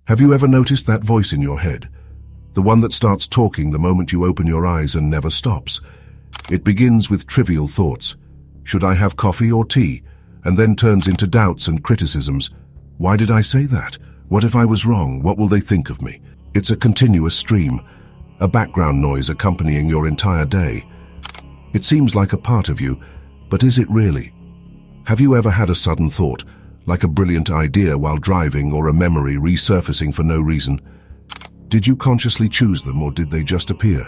Have you ever noticed that voice in your head? The one that starts talking the moment you open your eyes and never stops. It begins with trivial thoughts. Should I have coffee or tea? And then turns into doubts and criticisms. Why did I say that? What if I was wrong? What will they think of me? It's a continuous stream, a background noise accompanying your entire day. It seems like a part of you, but is it really? Have you ever had a sudden thought, like a brilliant idea while driving or a memory resurfacing for no reason? Did you consciously choose them or did they just appear?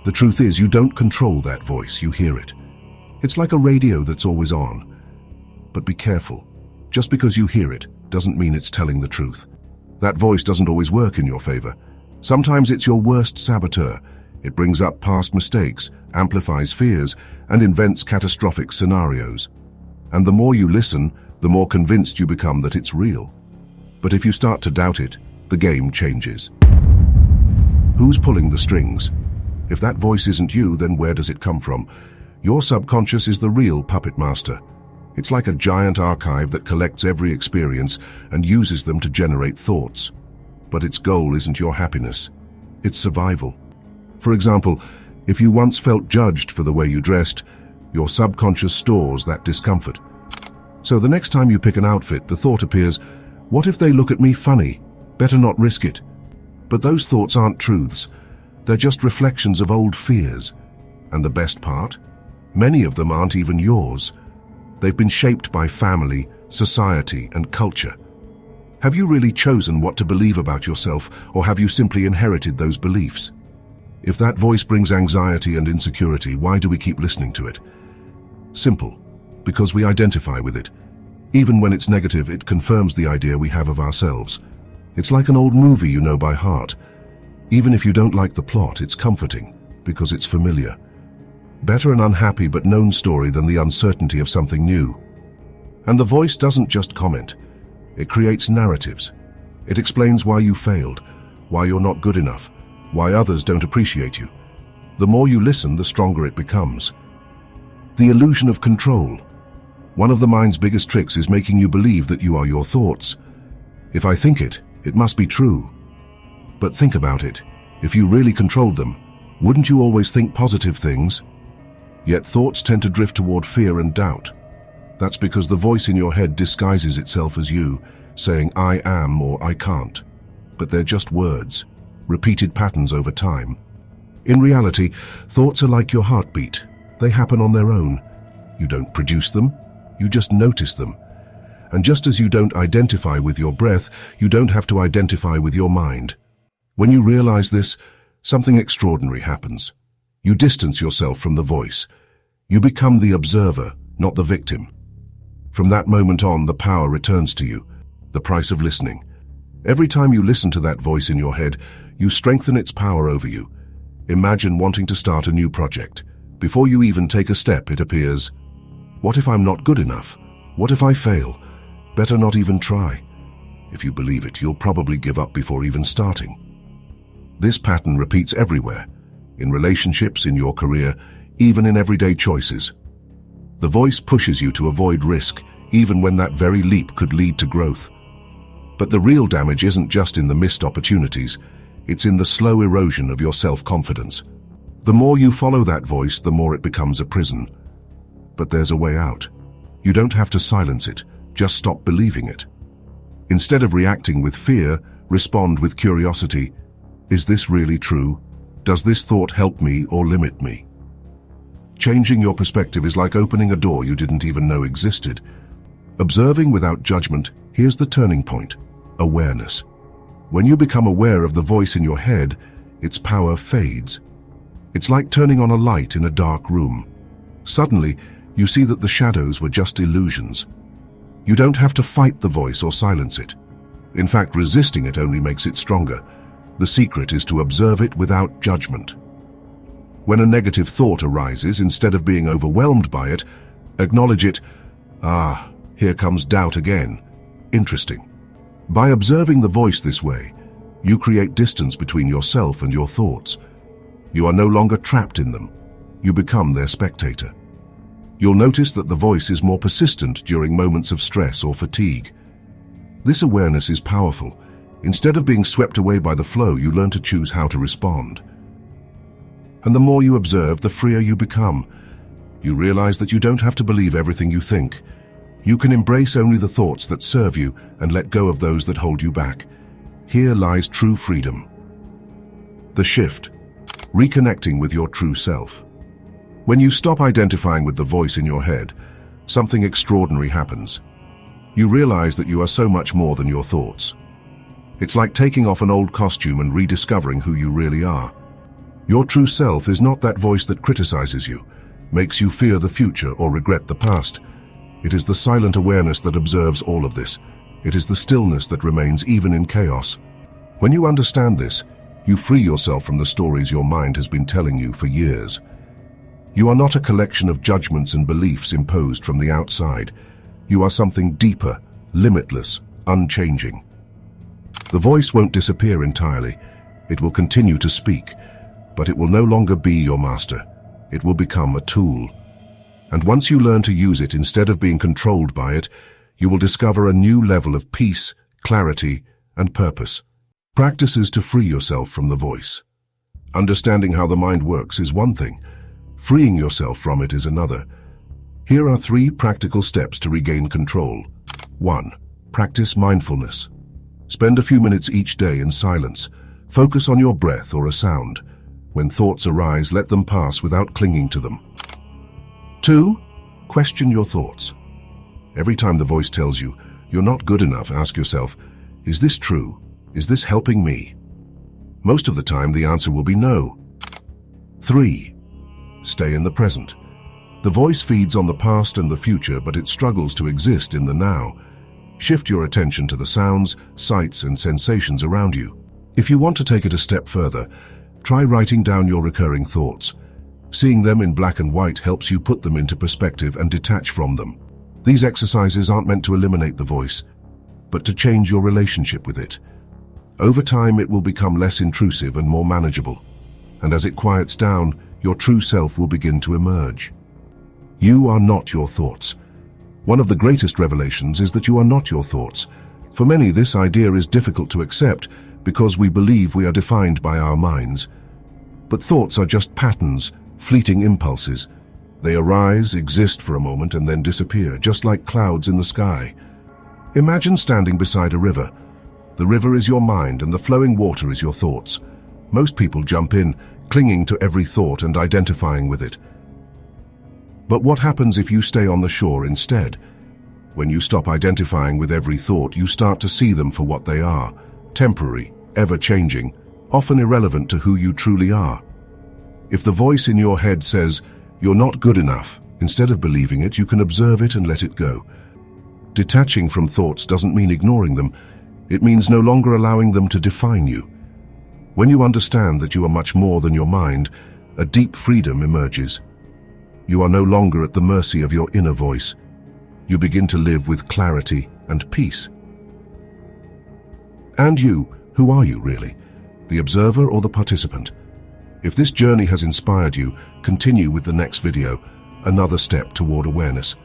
The truth is, you don't control that voice, you hear it. It's like a radio that's always on. But be careful. Just because you hear it doesn't mean it's telling the truth. That voice doesn't always work in your favor. Sometimes it's your worst saboteur. It brings up past mistakes, amplifies fears, and invents catastrophic scenarios. And the more you listen, the more convinced you become that it's real. But if you start to doubt it, the game changes. Who's pulling the strings? If that voice isn't you, then where does it come from? Your subconscious is the real puppet master. It's like a giant archive that collects every experience and uses them to generate thoughts. But its goal isn't your happiness. It's survival. For example, if you once felt judged for the way you dressed, your subconscious stores that discomfort. So the next time you pick an outfit, the thought appears, what if they look at me funny? Better not risk it. But those thoughts aren't truths. They're just reflections of old fears. And the best part? Many of them aren't even yours. They've been shaped by family, society, and culture. Have you really chosen what to believe about yourself, or have you simply inherited those beliefs? If that voice brings anxiety and insecurity, why do we keep listening to it? Simple. Because we identify with it. Even when it's negative, it confirms the idea we have of ourselves. It's like an old movie you know by heart. Even if you don't like the plot, it's comforting, because it's familiar. Better an unhappy but known story than the uncertainty of something new. And the voice doesn't just comment. It creates narratives. It explains why you failed, why you're not good enough, why others don't appreciate you. The more you listen, the stronger it becomes. The illusion of control. One of the mind's biggest tricks is making you believe that you are your thoughts. If I think it, it must be true. But think about it. If you really controlled them, wouldn't you always think positive things? Yet thoughts tend to drift toward fear and doubt. That's because the voice in your head disguises itself as you, saying I am or I can't. But they're just words, repeated patterns over time. In reality, thoughts are like your heartbeat. They happen on their own. You don't produce them, you just notice them. And just as you don't identify with your breath, you don't have to identify with your mind. When you realize this, something extraordinary happens. You distance yourself from the voice. You become the observer, not the victim. From that moment on, the power returns to you, the price of listening. Every time you listen to that voice in your head, you strengthen its power over you. Imagine wanting to start a new project. Before you even take a step, it appears, what if I'm not good enough? What if I fail? Better not even try. If you believe it, you'll probably give up before even starting. This pattern repeats everywhere, in relationships, in your career, even in everyday choices. The voice pushes you to avoid risk, even when that very leap could lead to growth. But the real damage isn't just in the missed opportunities, it's in the slow erosion of your self-confidence. The more you follow that voice, the more it becomes a prison. But there's a way out. You don't have to silence it, just stop believing it. Instead of reacting with fear, respond with curiosity. Is this really true? Does this thought help me or limit me? Changing your perspective is like opening a door you didn't even know existed. Observing without judgment, here's the turning point: awareness. When you become aware of the voice in your head, its power fades. It's like turning on a light in a dark room. Suddenly, you see that the shadows were just illusions. You don't have to fight the voice or silence it. In fact, resisting it only makes it stronger. The secret is to observe it without judgment. When a negative thought arises, instead of being overwhelmed by it, acknowledge it. Ah, here comes doubt again. Interesting. By observing the voice this way, you create distance between yourself and your thoughts. You are no longer trapped in them. You become their spectator. You'll notice that the voice is more persistent during moments of stress or fatigue. This awareness is powerful. Instead of being swept away by the flow, you learn to choose how to respond. And the more you observe, the freer you become. You realize that you don't have to believe everything you think. You can embrace only the thoughts that serve you and let go of those that hold you back. Here lies true freedom. The shift. Reconnecting with your true self. When you stop identifying with the voice in your head, something extraordinary happens. You realize that you are so much more than your thoughts. It's like taking off an old costume and rediscovering who you really are. Your true self is not that voice that criticizes you, makes you fear the future or regret the past. It is the silent awareness that observes all of this. It is the stillness that remains even in chaos. When you understand this, you free yourself from the stories your mind has been telling you for years. You are not a collection of judgments and beliefs imposed from the outside. You are something deeper, limitless, unchanging. The voice won't disappear entirely. It will continue to speak, but it will no longer be your master. It will become a tool. And once you learn to use it instead of being controlled by it, you will discover a new level of peace, clarity, and purpose. Practices to free yourself from the voice. Understanding how the mind works is one thing. Freeing yourself from it is another. Here are 3 practical steps to regain control. 1. Practice mindfulness. Spend a few minutes each day in silence. Focus on your breath or a sound. When thoughts arise, let them pass without clinging to them. 2. Question your thoughts. Every time the voice tells you, you're not good enough, ask yourself, is this true? Is this helping me? Most of the time, the answer will be no. 3. Stay in the present. The voice feeds on the past and the future, but it struggles to exist in the now. Shift your attention to the sounds, sights, and sensations around you. If you want to take it a step further, try writing down your recurring thoughts. Seeing them in black and white helps you put them into perspective and detach from them. These exercises aren't meant to eliminate the voice, but to change your relationship with it. Over time, it will become less intrusive and more manageable. And as it quiets down, your true self will begin to emerge. You are not your thoughts. One of the greatest revelations is that you are not your thoughts. For many, this idea is difficult to accept because we believe we are defined by our minds. But thoughts are just patterns, fleeting impulses. They arise, exist for a moment, and then disappear, just like clouds in the sky. Imagine standing beside a river. The river is your mind and the flowing water is your thoughts. Most people jump in, clinging to every thought and identifying with it. But what happens if you stay on the shore instead? When you stop identifying with every thought, you start to see them for what they are, temporary, ever-changing, often irrelevant to who you truly are. If the voice in your head says, "You're not good enough," instead of believing it, you can observe it and let it go. Detaching from thoughts doesn't mean ignoring them. It means no longer allowing them to define you. When you understand that you are much more than your mind, a deep freedom emerges. You are no longer at the mercy of your inner voice. You begin to live with clarity and peace. And you, who are you really? The observer or the participant? If this journey has inspired you, continue with the next video, another step toward awareness.